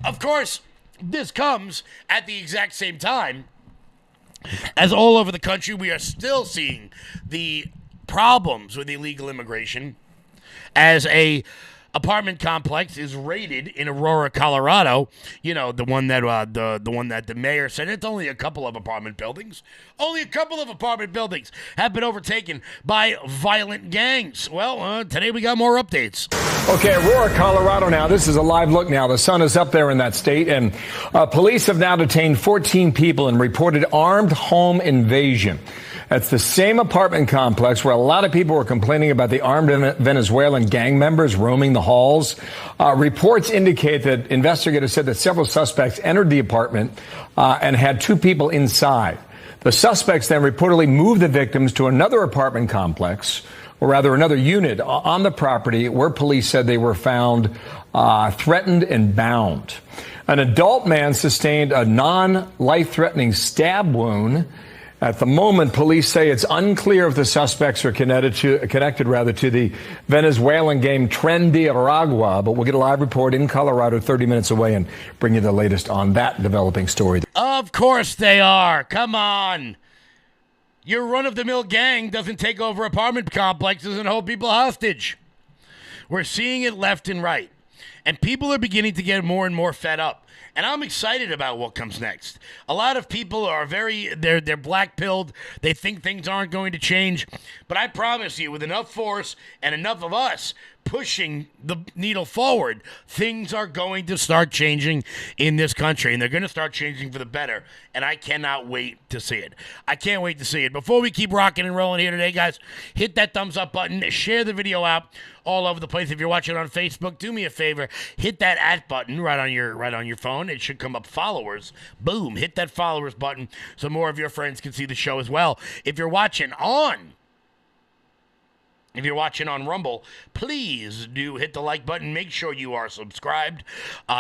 Of course, this comes at the exact same time as all over the country we are still seeing the problems with illegal immigration as a apartment complex is raided in Aurora, Colorado. The one that the mayor said it's only a couple of apartment buildings. Only a couple of apartment buildings have been overtaken by violent gangs. Well, today we got more updates. Okay, Aurora, Colorado now. This is a live look now. The sun is up there in that state, and police have now detained 14 people and reported armed home invasion. That's the same apartment complex where a lot of people were complaining about the armed Venezuelan gang members roaming the halls. Reports indicate that investigators said that several suspects entered the apartment and had 2 people inside. The suspects then reportedly moved the victims to another apartment complex, or rather another unit on the property where police said they were found threatened and bound. An adult man sustained a non-life-threatening stab wound. At the moment, police say it's unclear if the suspects are connected to the Venezuelan gang Tren de Aragua, but we'll get a live report in Colorado 30 minutes away and bring you the latest on that developing story. Of course they are. Come on. Your run-of-the-mill gang doesn't take over apartment complexes and hold people hostage. We're seeing it left and right, and people are beginning to get more and more fed up. And I'm excited about what comes next. A lot of people are they're black-pilled. They think things aren't going to change. But I promise you, with enough force and enough of us pushing the needle forward, things are going to start changing in this country. And they're going to start changing for the better. And I cannot wait to see it. I can't wait to see it. Before we keep rocking and rolling here today, guys, hit that thumbs up button. Share the video out all over the place. If you're watching on Facebook, do me a favor. Hit that @ button right on your phone. It should come up followers. Boom. Hit that followers button so more of your friends can see the show as well. If you're watching on If you're watching on Rumble, please do hit the like button. Make sure you are subscribed.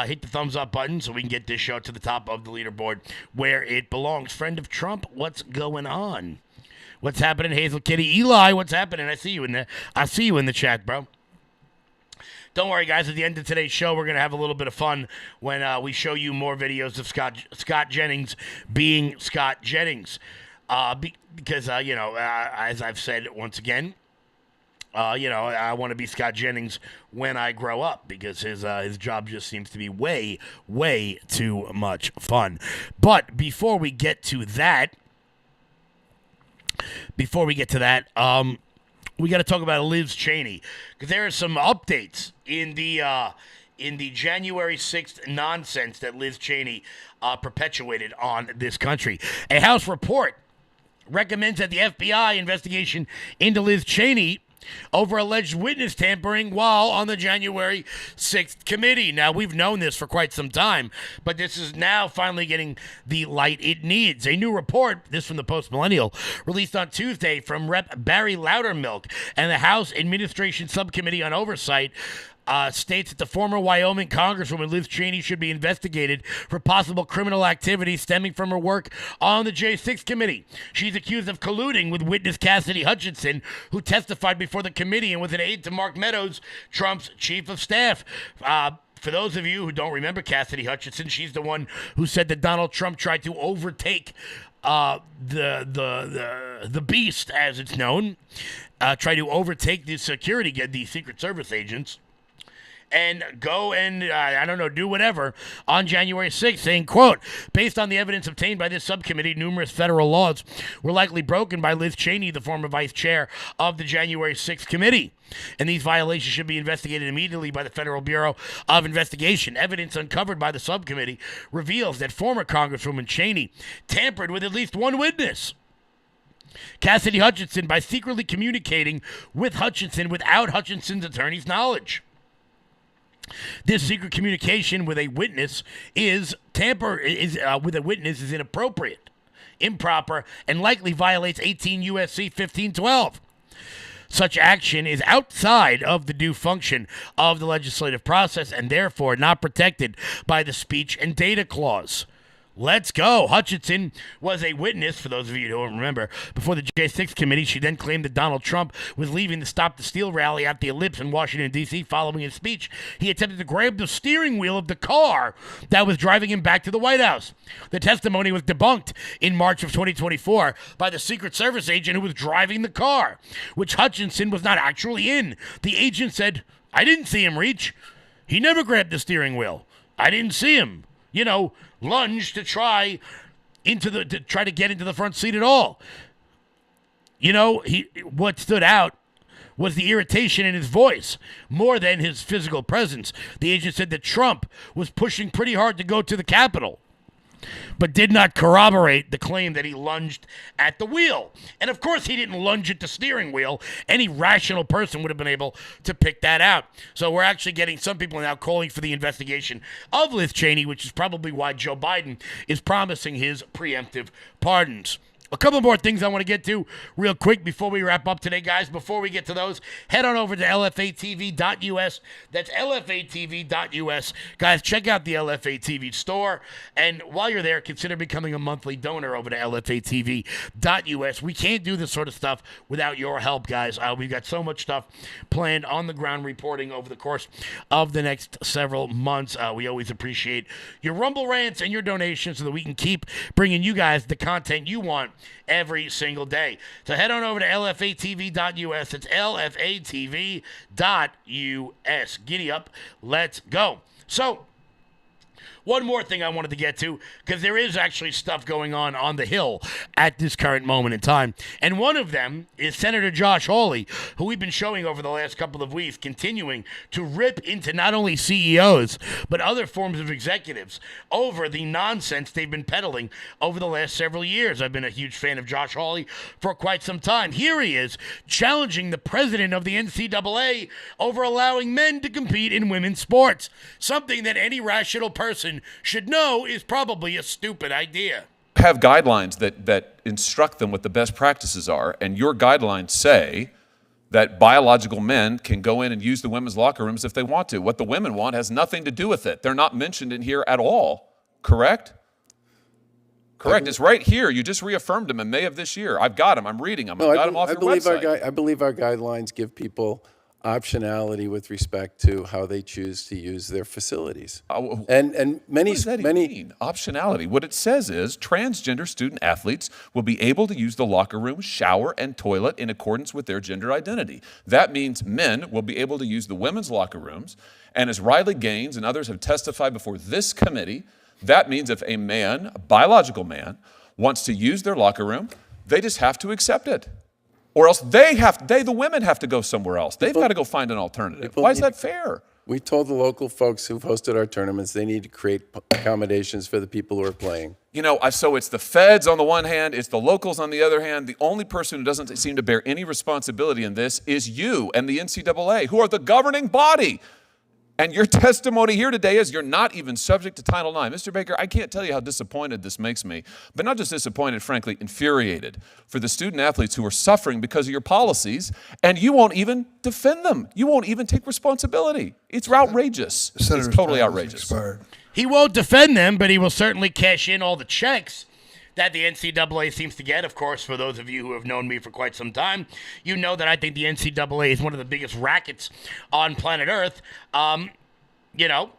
Hit the thumbs up button so we can get this show to the top of the leaderboard where it belongs. Friend of Trump, what's going on? What's happening, Hazel Kitty? Eli, what's happening? I see you in the chat, bro. Don't worry, guys. At the end of today's show, we're going to have a little bit of fun when we show you more videos of Scott Jennings being Scott Jennings. Because, as I've said once again, I want to be Scott Jennings when I grow up because his job just seems to be way, way too much fun. But before we get to that, we got to talk about Liz Cheney because there are some updates in the January 6th nonsense that Liz Cheney perpetuated on this country. A House report recommends that the FBI investigation into Liz Cheney over alleged witness tampering while on the January 6th committee. Now, we've known this for quite some time, but this is now finally getting the light it needs. A new report, this from the Post Millennial, released on Tuesday from Rep. Barry Loudermilk and the House Administration Subcommittee on Oversight states that the former Wyoming Congresswoman Liz Cheney should be investigated for possible criminal activity stemming from her work on the J6 committee. She's accused of colluding with witness Cassidy Hutchinson, who testified before the committee and was an aide to Mark Meadows, Trump's chief of staff. For those of you who don't remember Cassidy Hutchinson, she's the one who said that Donald Trump tried to overtake the beast, as it's known, tried to overtake the Secret Service agents, and go and, do whatever on January 6th, saying, quote, based on the evidence obtained by this subcommittee, numerous federal laws were likely broken by Liz Cheney, the former vice chair of the January 6th committee. And these violations should be investigated immediately by the Federal Bureau of Investigation. Evidence uncovered by the subcommittee reveals that former Congresswoman Cheney tampered with at least one witness, Cassidy Hutchinson, by secretly communicating with Hutchinson without Hutchinson's attorney's knowledge. This secret communication with a witness is inappropriate, improper, and likely violates 18 U.S.C. 1512. Such action is outside of the due function of the legislative process and therefore not protected by the Speech and Data Clause. Let's go. Hutchinson was a witness, for those of you who don't remember, before the J6 committee. She then claimed that Donald Trump was leaving the Stop the Steal rally at the Ellipse in Washington, D.C. Following his speech, he attempted to grab the steering wheel of the car that was driving him back to the White House. The testimony was debunked in March of 2024 by the Secret Service agent who was driving the car, which Hutchinson was not actually in. The agent said, I didn't see him reach. He never grabbed the steering wheel. I didn't see him. Lunge to try to get into the front seat at all. What stood out was the irritation in his voice more than his physical presence. The agent said that Trump was pushing pretty hard to go to the Capitol, but did not corroborate the claim that he lunged at the wheel. And of course he didn't lunge at the steering wheel. Any rational person would have been able to pick that out. So we're actually getting some people now calling for the investigation of Liz Cheney, which is probably why Joe Biden is promising his preemptive pardons. A couple more things I want to get to real quick before we wrap up today, guys. Before we get to those, head on over to LFATV.us. That's LFATV.us. Guys, check out the LFA TV store. And while you're there, consider becoming a monthly donor over to LFATV.us. We can't do this sort of stuff without your help, guys. We've got so much stuff planned on the ground reporting over the course of the next several months. We always appreciate your Rumble rants and your donations so that we can keep bringing you guys the content you want every single day. So head on over to LFATV.us. It's LFATV.us. Giddy up. Let's go. So, one more thing I wanted to get to, because there is actually stuff going on the Hill at this current moment in time. And one of them is Senator Josh Hawley, who we've been showing over the last couple of weeks, continuing to rip into not only CEOs, but other forms of executives over the nonsense they've been peddling over the last several years. I've been a huge fan of Josh Hawley for quite some time. Here he is challenging the president of the NCAA over allowing men to compete in women's sports, something that any rational person should know is probably a stupid idea. Have guidelines that instruct them what the best practices are, and your guidelines say that biological men can go in and use the women's locker rooms if they want to. What the women want has nothing to do with it. They're not mentioned in here at all. Correct? Correct. It's right here. You just reaffirmed them in May of this year. I've got them. I'm reading them. I've got them off your website. I believe our guidelines give people optionality with respect to how they choose to use their facilities. And many, what does that even mean? Optionality. What it says is transgender student athletes will be able to use the locker room, shower, and toilet in accordance with their gender identity. That means men will be able to use the women's locker rooms. And as Riley Gaines and others have testified before this committee, that means if a man, a biological man, wants to use their locker room, they just have to accept it. Or else the women have to go somewhere else. They've got to go find an alternative. Why is that fair? We told the local folks who've hosted our tournaments they need to create accommodations for the people who are playing. You know, so it's the feds on the one hand, it's the locals on the other hand. The only person who doesn't seem to bear any responsibility in this is you and the NCAA, who are the governing body. And your testimony here today is you're not even subject to Title IX. Mr. Baker, I can't tell you how disappointed this makes me, but not just disappointed, frankly, infuriated for the student athletes who are suffering because of your policies, and you won't even defend them. You won't even take responsibility. It's outrageous. It's totally outrageous. He won't defend them, but he will certainly cash in all the checks that the NCAA seems to get. Of course, for those of you who have known me for quite some time, you know that I think the NCAA is one of the biggest rackets on planet Earth. You know,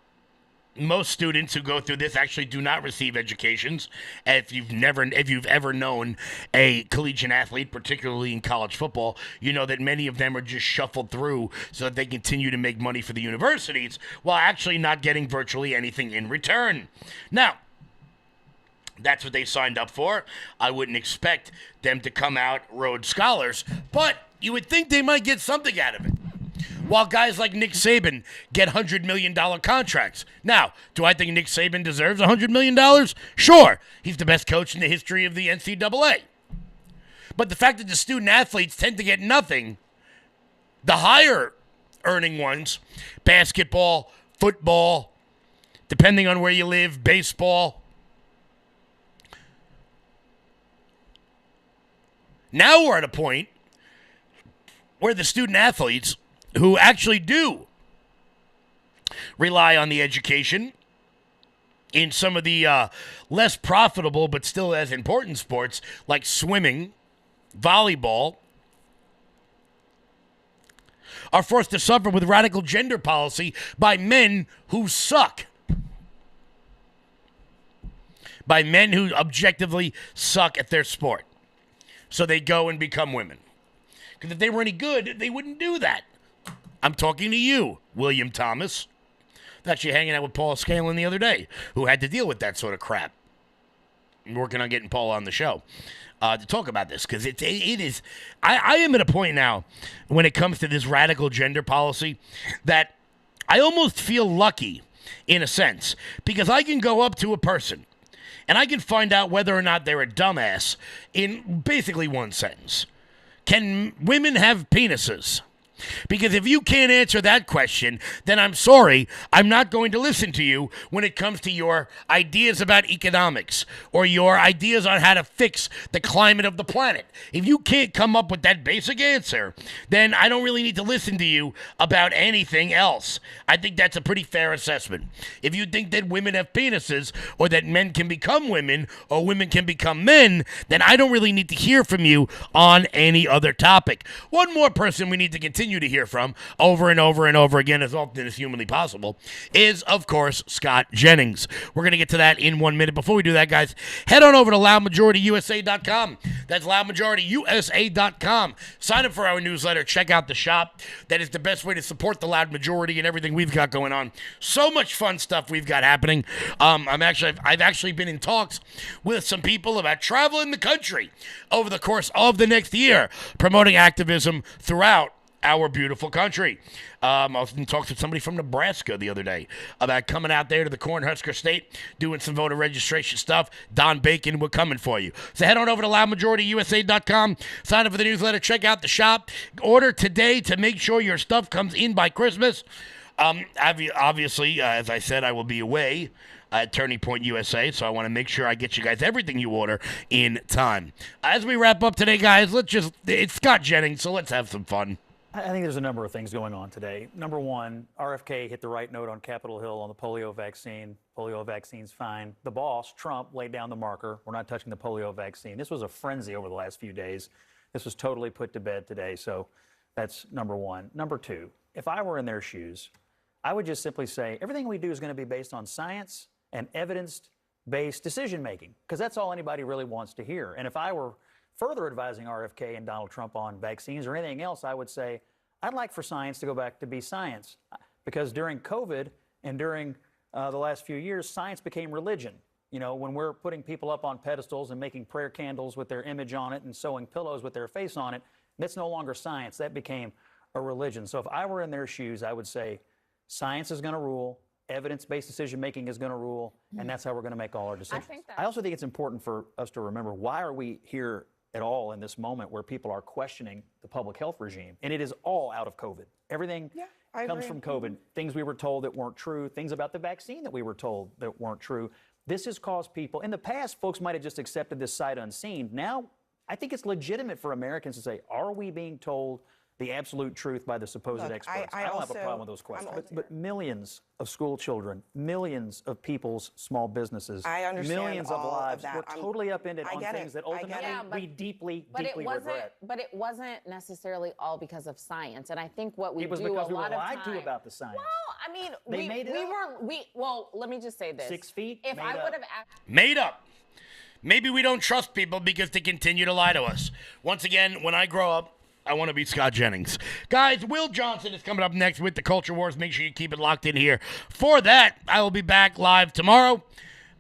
most students who go through this actually do not receive educations. If you've ever known a collegiate athlete, particularly in college football, you know that many of them are just shuffled through so that they continue to make money for the universities while actually not getting virtually anything in return. Now, that's what they signed up for. I wouldn't expect them to come out Rhodes Scholars, but you would think they might get something out of it. While guys like Nick Saban get $100 million contracts. Now, do I think Nick Saban deserves $100 million? Sure. He's the best coach in the history of the NCAA. But the fact that the student athletes tend to get nothing, the higher earning ones, basketball, football, depending on where you live, baseball. Now we're at a point where the student athletes who actually do rely on the education in some of the less profitable but still as important sports like swimming, volleyball, are forced to suffer with radical gender policy by men who suck. By men who objectively suck at their sport. So they go and become women. Because if they were any good, they wouldn't do that. I'm talking to you, William Thomas. I was actually hanging out with Paul Scanlon the other day, who had to deal with that sort of crap. I'm working on getting Paul on the show to talk about this. Because it is... I am at a point now, when it comes to this radical gender policy, that I almost feel lucky, in a sense. Because I can go up to a person, and I can find out whether or not they're a dumbass in basically one sentence. Can women have penises? Because if you can't answer that question, then I'm sorry, I'm not going to listen to you when it comes to your ideas about economics or your ideas on how to fix the climate of the planet. If you can't come up with that basic answer, then I don't really need to listen to you about anything else. I think that's a pretty fair assessment. If you think that women have penises or that men can become women or women can become men, then I don't really need to hear from you on any other topic. One more person we need to continue to hear from over and over and over again as often as humanly possible is, of course, Scott Jennings. We're going to get to that in 1 minute. Before we do that, guys, head on over to loudmajorityusa.com. That's loudmajorityusa.com. Sign up for our newsletter. Check out the shop. That is the best way to support the Loud Majority and everything we've got going on. So much fun stuff we've got happening. I've actually been in talks with some people about traveling the country over the course of the next year, promoting activism throughout our beautiful country. I was in talks with somebody from Nebraska the other day about coming out there to the Cornhusker State, doing some voter registration stuff. Don Bacon, we're coming for you. So head on over to loudmajorityusa.com, sign up for the newsletter, check out the shop, order today to make sure your stuff comes in by Christmas. Obviously, as I said, I will be away at Turning Point USA, so I want to make sure I get you guys everything you order in time. As we wrap up today, guys, it's Scott Jennings, so let's have some fun. I think there's a number of things going on today. Number one, RFK hit the right note on Capitol Hill on the polio vaccine. Polio vaccine's fine. The boss, Trump, laid down the marker. We're not touching the polio vaccine. This was a frenzy over the last few days. This was totally put to bed today. So that's number one. Number two, if I were in their shoes, I would just simply say everything we do is going to be based on science and evidence-based decision-making, because that's all anybody really wants to hear. And if I were further advising RFK and Donald Trump on vaccines or anything else, I would say, I'd like for science to go back to be science. Because during COVID and during the last few years, science became religion. You know, when we're putting people up on pedestals and making prayer candles with their image on it and sewing pillows with their face on it, that's no longer science. That became a religion. So if I were in their shoes, I would say science is going to rule, evidence-based decision-making is going to rule, and that's how we're going to make all our decisions. I also think it's important for us to remember, why are we here at all in this moment where people are questioning the public health regime? And it is all out of COVID. Everything comes from COVID. Things we were told that weren't true, things about the vaccine that we were told that weren't true. This has caused people, in the past, folks might have just accepted this sight unseen. Now, I think it's legitimate for Americans to say, are we being told the absolute truth by the supposed experts? I don't have a problem with those questions. But millions of school children, millions of people's small businesses, millions of lives were totally upended on things that ultimately we deeply regret. But it wasn't necessarily all because of science. And I think what we It was do because a we were lot of lied time, to about the science. Well, I mean, They made it up. well, let me just say this. 6 feet, If made I up. would have Made up. Maybe we don't trust people because they continue to lie to us. Once again, when I grow up, I want to be Scott Jennings. Guys, Will Johnson is coming up next with the Culture Wars. Make sure you keep it locked in here. For that, I will be back live tomorrow.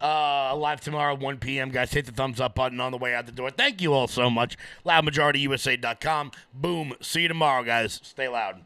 1 p.m. Guys, hit the thumbs up button on the way out the door. Thank you all so much. LoudMajorityUSA.com. Boom. See you tomorrow, guys. Stay loud.